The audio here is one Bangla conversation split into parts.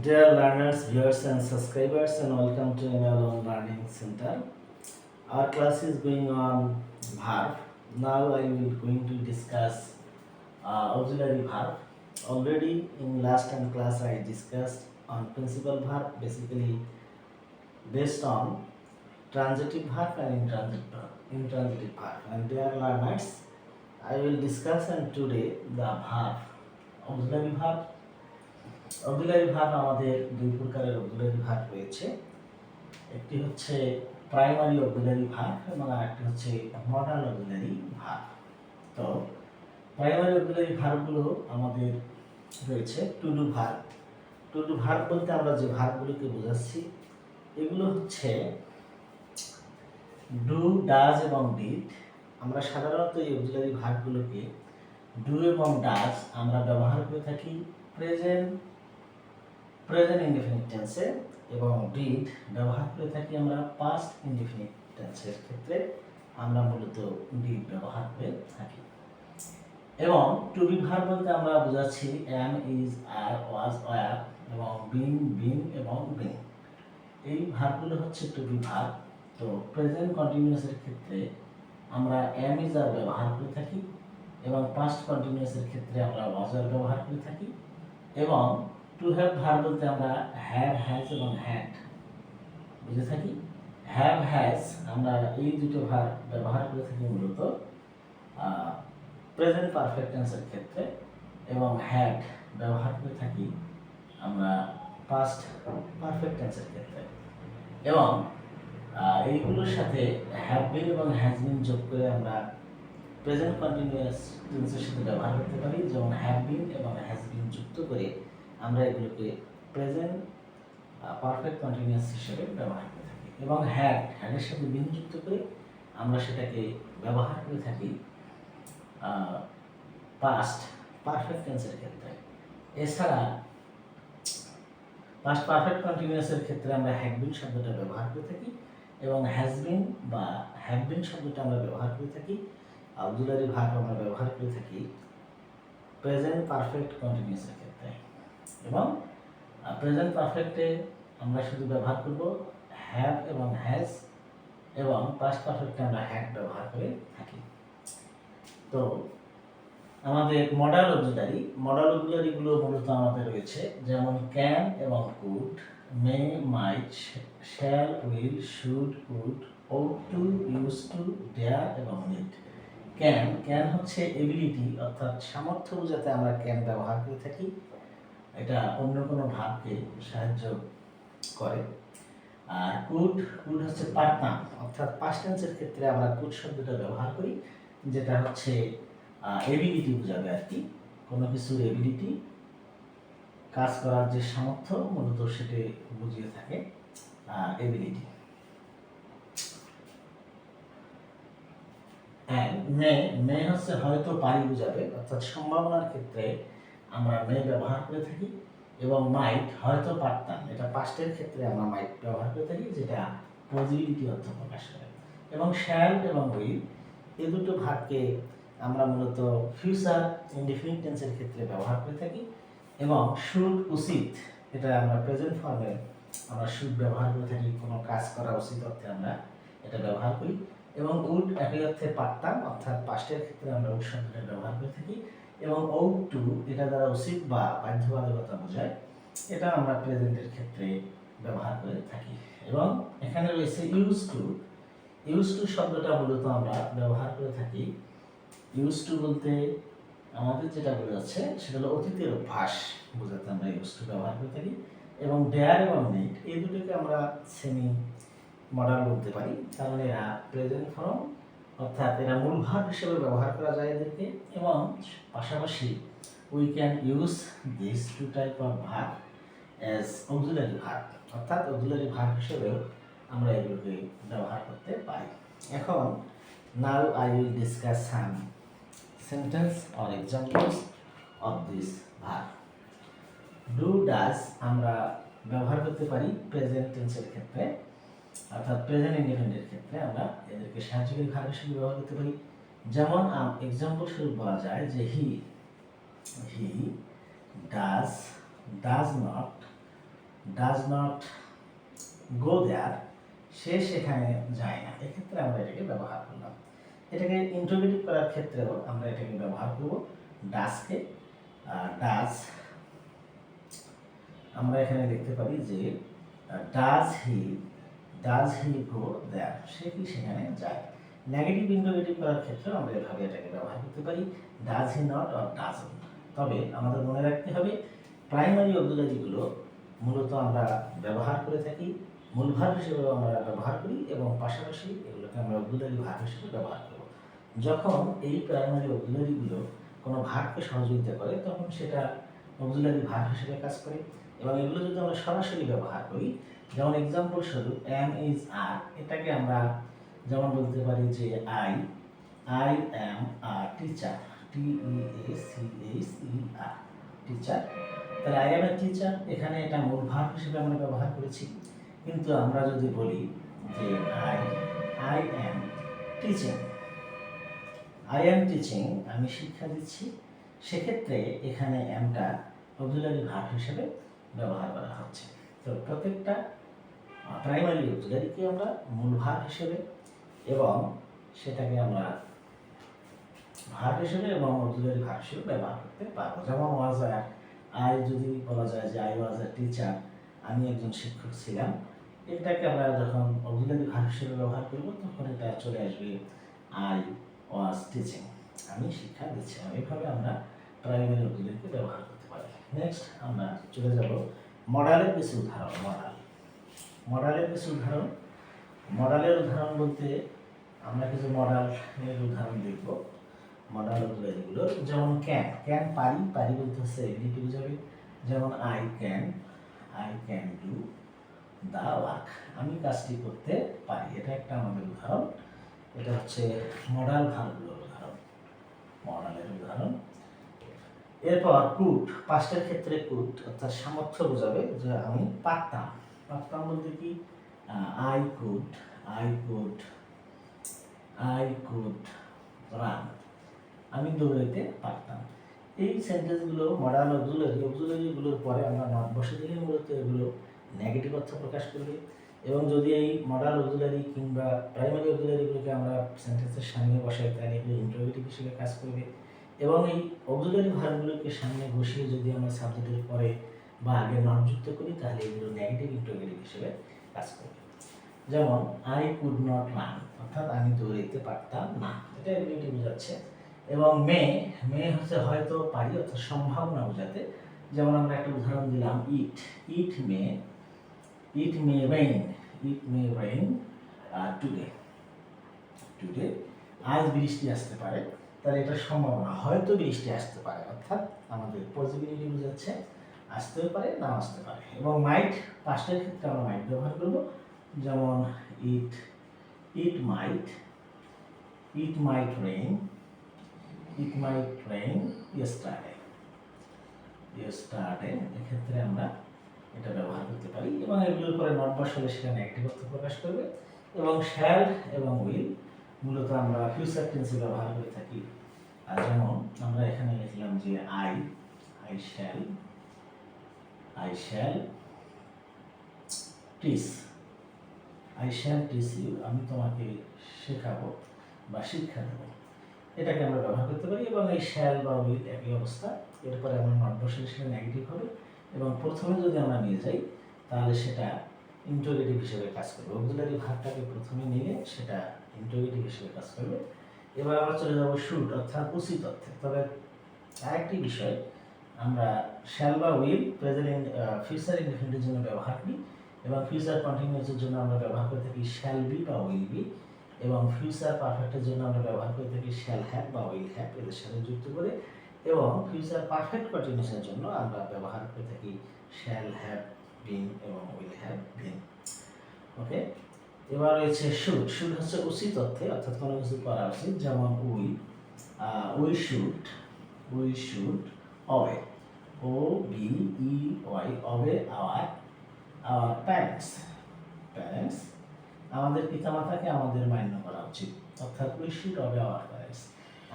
Dear learners, viewers and subscribers, and welcome to ML Learning Center. Our class is going on verb. Now I will going to discuss auxiliary verb. Already in last time class I discussed on principal verb, basically based on transitive verb and intransitive verb. And dear learners, I will discuss and today the verb, auxiliary verb. Auxiliary verb আমাদের দুই প্রকারের অক্সিলারি ভার্ব রয়েছে। একটি হচ্ছে প্রাইমারি অক্সিলারি ভার্ব এবং আরেকটি হচ্ছে মডাল অক্সিলারি ভার্ব। তো প্রাইমারি অক্সিলারি ভার্বগুলো আমাদের রয়েছে to do verb. To do verb বলতে আমরা যে ভার্বগুলোকে বোঝাচ্ছি এগুলো হচ্ছে ডু, ডাজ এবং ডিড। আমরা সাধারণত এই অক্সিলারি ভার্বগুলোকে ডু এবং ডাজ আমরা ব্যবহার করে থাকি প্রেজেন্ট ইনডেফিনিট টেন্সে এবং ডিড ব্যবহার করে থাকি আমরা পাস্ট ইনডেফিনিট টেন্সের ক্ষেত্রে আমরা মূলত ডিড ব্যবহার করে থাকি। এবং টু বি ভার্ব বলতে আমরা বোঝাচ্ছি am, is, are, was, were এবং বিন এবং বিং। এই ভার্বগুলো হচ্ছে টু বি ভার্ব। তো প্রেজেন্ট কন্টিনিউয়াসের ক্ষেত্রে আমরা এম, ইজ, আর ব্যবহার করে থাকি এবং পাস্ট কন্টিনিউয়াসের ক্ষেত্রে আমরা ওয়াজ, আর ব্যবহার করে থাকি। এবং টু হ্যাভ ভার্ব বলতে আমরা হ্যাভ, হ্যাজ এবং হ্যাড বুঝে থাকি। হ্যাভ, হ্যাজ আমরা এই দুটো ভার্ব ব্যবহার করে থাকি মূলত প্রেজেন্ট পারফেক্ট টেন্সের ক্ষেত্রে এবং হ্যাড ব্যবহার করে থাকি আমরা পাস্ট পারফেক্ট টেন্সের ক্ষেত্রে। এবং এইগুলোর সাথে হ্যাভ বিন এবং হ্যাজ বিন যোগ করে আমরা প্রেজেন্ট কন্টিনিউয়াস টেন্সের সাথে ব্যবহার করতে পারি, যেমন হ্যাভ বিন এবং হ্যাজ বিন যুক্ত করে আমরা এগুলোকে প্রেজেন্ট পারফেক্ট কন্টিনিউয়াস হিসেবে ব্যবহার করে থাকি। এবং হ্যাডের সাথে বিন যুক্ত করে আমরা সেটাকে ব্যবহার করে থাকি পাস্ট পারফেক্ট টেন্সের ক্ষেত্রে। এছাড়া পাস্ট পারফেক্ট কন্টিনিউয়াসের ক্ষেত্রে আমরা হ্যাড বিন শব্দটা ব্যবহার করে থাকি এবং হ্যাজ বিন বা হ্যাভ বিন শব্দটা আমরা ব্যবহার করে থাকি অক্সিলারি ভার্ব আমরা ব্যবহার করে থাকি প্রেজেন্ট পারফেক্ট কন্টিনিউয়াসের ক্ষেত্রে। এবং প্রেজেন্ট পারফেক্টে আমরা শুধু ব্যবহার করব হ্যাভ এবং হ্যাজ, এবং পাস্ট পারফেক্টে আমরা হ্যাড ব্যবহার করে থাকি। তো আমাদের মডাল অক্সিলারিগুলো মূলত আমাদের রয়েছে, যেমন ক্যান এবং could, may, might, shall, will, should, could, ought to, used to, dare এবং need। ক্যান হচ্ছে এবিলিটি অর্থাৎ সামর্থ্য বোঝাতে আমরা ক্যান ব্যবহার করে থাকি, এটা অন্য কোনো ভাবকে সাহায্য করে। আর কুড হচ্ছে পার্টনার অর্থাৎ পাস্ট টেন্সের ক্ষেত্রে আমরা কুড শব্দটা ব্যবহার করি, যেটা হচ্ছে এবিলিটি বোঝাবে আর কি, কোনো কিছুর এবিলিটি, কাজ করার যে সামর্থ্য মূলত সেটা বুঝিয়ে থাকে এবিলিটি। মে হচ্ছে হয়তো পারি বোঝাবে অর্থাৎ সম্ভাবনার ক্ষেত্রে আমরা মে ব্যবহার করে থাকি। এবং মাইট হয়তো পারতাম, এটা পাস্টের ক্ষেত্রে আমরা মাইট ব্যবহার করে থাকি, যেটা পজিটিভিটি অর্থ প্রকাশ করে। এবং শ্যাল এবং উইল এই দুটো ভাগকে আমরা মূলত ফিউচার ইনডিফিনিট টেন্সের ক্ষেত্রে ব্যবহার করে থাকি। এবং শুড, উচিত, এটা আমরা প্রেজেন্ট ফর্মে আমরা শুড ব্যবহার করে থাকি, কোনো কাজ করা উচিত অর্থে আমরা এটা ব্যবহার করি। এবং উড একই অর্থে পারতাম অর্থাৎ পাস্টের ক্ষেত্রে আমরা উড শব্দটা ব্যবহার করে থাকি। এবং ought to এটা দ্বারা উচিত বা বাধ্যবাধকতা বোঝায়, এটা আমরা প্রেজেন্টের ক্ষেত্রে ব্যবহার করে থাকি। এবং এখানে রয়েছে ইউজ টু শব্দটা মূলত আমরা ব্যবহার করে থাকি ইউজ টু বলতে আমাদের যেটা বোঝাচ্ছে সেটা হলো অতীতের অভ্যাস বোঝাতে আমরা ইউজ টু ব্যবহার করে থাকি। এবং ডেয়ার এবং নিড এই দুটোকে আমরা সেমি মডাল বলতে পারি, কারণ এরা প্রেজেন্ট ফর্ম অর্থাৎ এরা মূল ভার্ব হিসেবে ব্যবহার করা যায় এদেরকে। এবং পাশাপাশি we can use this two type of verb as auxiliary verb, অর্থাৎ অক্সিলারি ভার্ব হিসেবেও আমরা এগুলোকে ব্যবহার করতে পারি। এখন now I will discuss some sentence or examples of this verb. Do, does আমরা ব্যবহার করতে পারি প্রেজেন্ট টেন্সের ক্ষেত্রে অর্থাৎ প্রেজেন্ট ইনডিফিনিটের ক্ষেত্রে আমরা এদেরকে সাহায্যকারী ভার্ব হিসেবে ব্যবহার করতে পারি। যেমন এক্সাম্পল স্বরূপ বলা যায় যে he does not does not go there, সে সেখানে যায় না, এক্ষেত্রে আমরা এটাকে ব্যবহার করলাম। এটাকে ইন্টারোগেটিভ করার ক্ষেত্রেও আমরা এটাকে ব্যবহার করব ডাজকে। ডাজ আমরা এখানে দেখতে পারি যে ডাজ হি গো দেয়ার, সে কি সেখানে যায়। নেগেটিভ ইন্টারোগেটিভ করার ক্ষেত্রে আমরা এভাবে এটাকে ব্যবহার করতে পারি does he not or doesn't. তবে আমাদের মনে রাখতে হবে প্রাইমারি অক্সিলারিগুলো মূলত আমরা ব্যবহার করে থাকি মূল ভার্ব হিসেবেও আমরা ব্যবহার করি এবং পাশাপাশি এগুলোকে আমরা অক্সিলারি ভার্ব হিসেবে ব্যবহার করব। যখন এই প্রাইমারি অক্সিলারিগুলো কোনো ভার্বকে সহযোগিতা করে তখন সেটা অক্সিলারি ভার্ব হিসেবে কাজ করে। এবং এগুলো যদি আমরা সরাসরি ব্যবহার করি, যেমন এক্সাম্পল স্বরূপ এম ইজ আর, এটাকে আমরা যেমন বলতে পারি যে I am a teacher, TEACHER teacher. তাহলে আই অ্যাম এ টিচার, এখানে এটা মূল ভার্ব হিসেবে আমরা ব্যবহার করেছি। কিন্তু আমরা যদি বলি যে আই অ্যাম টিচিং, আমি শিক্ষা দিচ্ছি, সেক্ষেত্রে এখানে অ্যামটা অক্সিলারি ভার্ব হিসেবে ব্যবহার করা হচ্ছে। তো প্রত্যেকটা প্রাইমারি অক্সিলারিকে আমরা মূল ভার্ব হিসেবে এবং সেটাকে আমরা ভার্ব হিসেবে এবং অক্সিলারি ভার্ব হিসেবে ব্যবহার করতে পারবো। যেমন ওয়াজ আই যদি বলা যায় যে আই ওয়াজ এ টিচার, আমি একজন শিক্ষক ছিলাম, এটাকে আমরা যখন অক্সিলারি ভার্ব হিসেবে ব্যবহার করব তখন এটা চলে আসবে আই ওয়াজ টিচিং, আমি শিক্ষা দিচ্ছিলাম। এইভাবে আমরা প্রাইমারি অক্সিলারিকে ব্যবহার করতে পারি। নেক্সট আমরা চলে যাব মডালের কিছু উদাহরণ। মডালের কিছু উদাহরণ। মডালের উদাহরণ বলতে আমরা কিছু মডালের উদাহরণ দেখব। মডাল অক্সিলারিগুলো যেমন ক্যান পারি বলতে হচ্ছে এবিলিটি বোঝাবে। যেমন I can do the work, আমি কাজটি করতে পারি, এটা একটা আমাদের উদাহরণ। এটা হচ্ছে মডাল ভার্বগুলোর উদাহরণ, মডালের উদাহরণ। এরপর কুড, পাস্টের ক্ষেত্রে কুড অর্থাৎ সামর্থ্য বোঝাবে, যে আমি পারতাম। পারতাম বলতে কি আই কুড রান, আমি দৌড়াইতে পারতাম। এই সেন্টেন্সগুলো মডাল অক্সিলারিগুলোর পরে আমরা নট বসে দিলে মূলত এগুলো নেগেটিভ অর্থ প্রকাশ করবে। এবং যদি এই মডাল অক্সিলারি কিংবা প্রাইমারি অক্সিলারিগুলোকে আমরা সেন্টেন্সের সামনে বসাই তাহলে এগুলো ইন্টারোগেটিভ হিসেবে কাজ করবে। এবং এই অক্সিলারি ভার্বগুলোকে সামনে বসিয়ে যদি আমরা সাবজেক্টের পরে বা আগে নট যুক্ত করি তাহলে এগুলো নেগেটিভ ইন্টারোগেটিভ হিসেবে কাজ করবে। যেমন আই কুড নট রান, অর্থাৎ আমি দৌড়াইতে পারতাম না, এটা এবিলিটি বোঝাচ্ছে। এবং মে হচ্ছে হয়তো পারি অর্থাৎ সম্ভাবনা বোঝাতে। যেমন আমরা একটা উদাহরণ দিলাম ইট মে রেইন টুডে, আজ বৃষ্টি আসতে পারে, তাহলে এটা সম্ভাবনা, হয়তো বৃষ্টি আসতে পারে, অর্থাৎ আমাদের পসিবিলিটি বোঝাচ্ছে, আসতেও পারে না আসতে পারে। এবং মাইট, পাস্টের ক্ষেত্রে আমরা মাইট ব্যবহার করব। যেমন ইট মাইট রেইন yesterday, এক্ষেত্রে আমরা এটা ব্যবহার করতে পারি। এবং এগুলোর পরে নট বসালে সেটা নেগেটিভ অর্থ প্রকাশ করবে। এবং শ্যাল এবং উইল মূলত আমরা ফিউচার টেন্সে ব্যবহার করে থাকি। আর যেমন আমরা এখানে লিখলাম যে আই শ্যাল টিচ ইউ, আমি তোমাকে শেখাবো বা শিক্ষা দেবো, এটাকে আমরা ব্যবহার করতে পারি। এবং এই শ্যাল বা উইল একই অবস্থা, এরপরে আমরা নট বসালে সেটা নেগেটিভ হবে। এবং প্রথমে যদি আমরা নিয়ে যাই তাহলে সেটা ইন্টারোগেটিভ হিসেবে কাজ করবে। অক্সিলারি ভার্বটাকে প্রথমে নিলে সেটা ইন্টারোগেটিভ হিসেবে কাজ করবে। এবার আমরা চলে যাব শুড অর্থাৎ উচিত অর্থে। তবে আরেকটি বিষয়, আমরা শ্যাল বা উইল প্রেজেন্ট ফিউচার ইনডিফিনিটের জন্য ব্যবহার করি এবং ফিউচার কন্টিনিউয়াসের জন্য আমরা ব্যবহার করে থাকি শ্যাল বি বা উইল বি। এবং ফিউচার পারফেক্টের জন্য আমরা ব্যবহার করে থাকি শ্যাল হ্যাভ বা উইল হ্যাভ এদের সাথে যুক্ত করে। এবং ফিউচার পারফেক্ট কন্টিনিউয়াসের জন্য আমরা ব্যবহার করে থাকি শ্যাল হ্যাভ বিন এবং উইল হ্যাভ বিন। ওকে, এবার রয়েছে শুড হচ্ছে উচিত অর্থে, অর্থাৎ কোনো কিছু করা উচিত। যেমন we should অবে, OBEY, অবে our parents, আমাদের পিতামাতাকে আমাদের মান্য করা উচিত। অর্থাৎ উই শুড অবে আওয়ার প্যারেন্টস,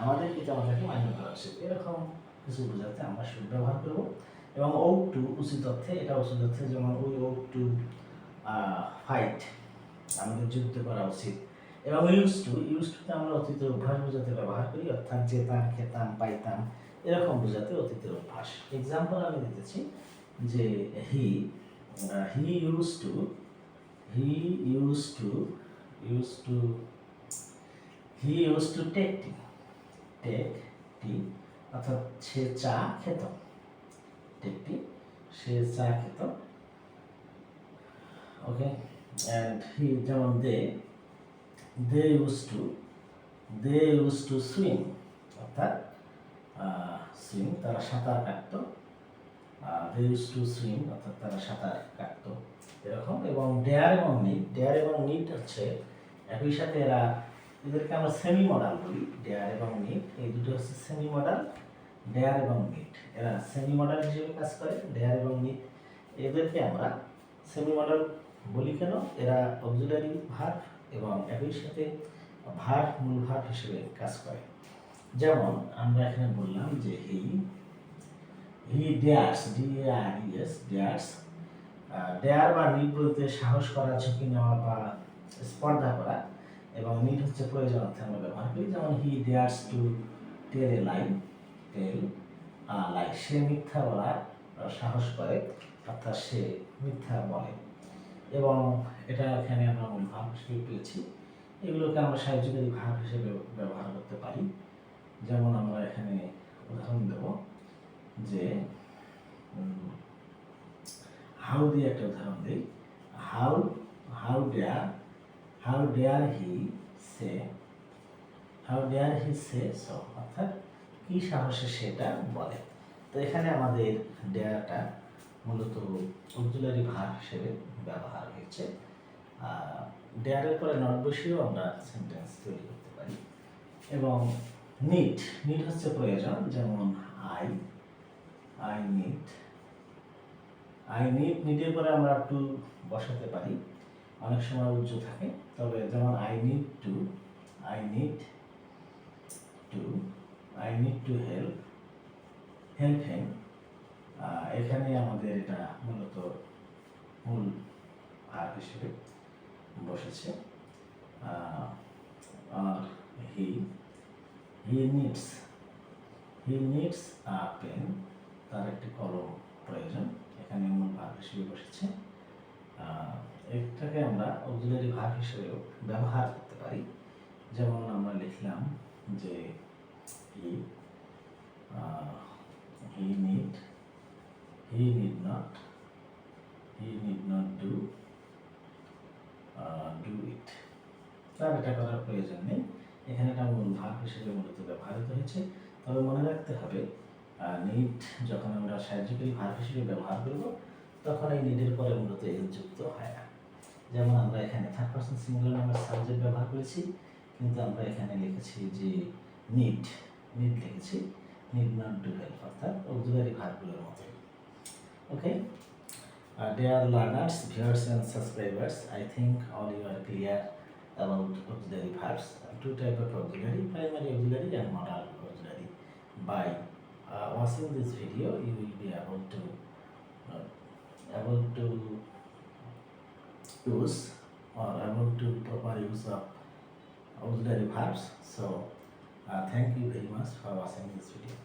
আমাদের পিতামাতাকে মান্য করা উচিত। এরকম কিছু বোঝাতে আমরা শুড ব্যবহার করব। এবং ought to উচিত অর্থে, এটা উচিত অর্থে, যেমন we ought to ফাইট, আমাদের যুদ্ধ করা উচিত। এবং used to তে আমরা অতীতের অভ্যাস বোঝাতে ব্যবহার করি, অর্থাৎ যেতাম, খেতাম, পাইতাম এরকম বোঝাতে অতীতের অভ্যাস। এক্সাম্পল আমি দিতেছি যে he used to take tea, অর্থাৎ সে চা খেত, take tea, সে চা খেত। ওকে, and he, যেমন they used to swim, অর্থাৎ swim, তারা সাঁতার কাটতো। they used to swim, অর্থাৎ তারা সাঁতার কাটতো এরকম। এবং dare এবং need হচ্ছে একই সাথে, এদেরকে আমরা সেমি মডাল বলি। dare এবং need এই দুটো হচ্ছে সেমি মডাল, dare এবং need এরা সেমি মডাল হিসেবে কাজ করে। dare এবং need এদেরকে আমরা সেমি মডাল বলি কেন? এরা অক্সিলারি ভার্ব এবং একই সাথে ভার্ব, মূল ভার্ব হিসেবে কাজ করে। যেমন আমরা এখানে বললাম যে he dares, dares, dare বা নিড বলতে সাহস করা, ঝুঁকি নেওয়া বা স্পর্ধা করা, এবং নিড হচ্ছে প্রয়োজন অর্থে আমরা ব্যবহার করি। যেমন he dares to tell a lie, সে মিথ্যা বলার সাহস করে, অর্থাৎ সে মিথ্যা বলে। এবং এটা এখানে আমরা মূল ভার্ব হিসেবে পেয়েছি। এগুলোকে আমরা সাহায্যকারী ভার্ব হিসেবে ব্যবহার করতে পারি। যেমন আমরা এখানে উদাহরণ দেব যে হাউ দিয়ে একটা উদাহরণ দিই। How dare he say so, অর্থাৎ কি সাহসে সেটা বলে। তো এখানে আমাদের ডেয়ারটা মূলত অক্সিলারি ভার্ব হিসেবে ব্যবহার হয়েছে। ডেয়ারের পরে নট বসিয়েও আমরা সেন্টেন্স তৈরি করতে পারি। এবং নিড হচ্ছে প্রয়োজন, যেমন নিডের পরে আমরা টু বসাতে পারি, অনেক সময় উজ্জ্ব থাকে। তবে যেমন I need to help him, এখানে আমাদের এটা মূলত মূল ভার্ব হিসেবে বসেছে। আর he needs a pen, তার একটি কলম প্রয়োজন, এখানে মূল ভার্ব হিসেবে বসেছে। এটাকে আমরা অক্সিলারি ভার্ব হিসেবেও ব্যবহার করতে পারি। যেমন আমরা লিখলাম যে he need not do it, তার এটা করার প্রয়োজন নেই। এখানে এটা মূল ভার্ব হিসেবে মূলত ব্যবহৃত হয়েছে। তবে মনে রাখতে হবে, নিড যখন আমরা সাহায্যকারী ভার্ব হিসেবে ব্যবহার করব, তখন এই নিডের পরে মূলত এস যুক্ত হয় না। যেমন আমরা এখানে থার্ড পারসন সিঙ্গুলার নামের সাবজেক্ট ব্যবহার করেছি, কিন্তু আমরা এখানে লিখেছি যে নিড লিখেছি, নিড নট ডু হেল্প, অর্থাৎ অক্সিলারি ভার্বগুলোর মতো। ওকে, dear learners, viewers and subscribers, I think all you are clear about auxiliary verbs. Two types of auxiliary: primary auxiliary and modal auxiliary. By watching this video, you will be able to use or able to proper use of auxiliary verbs. So thank you very much for watching this video.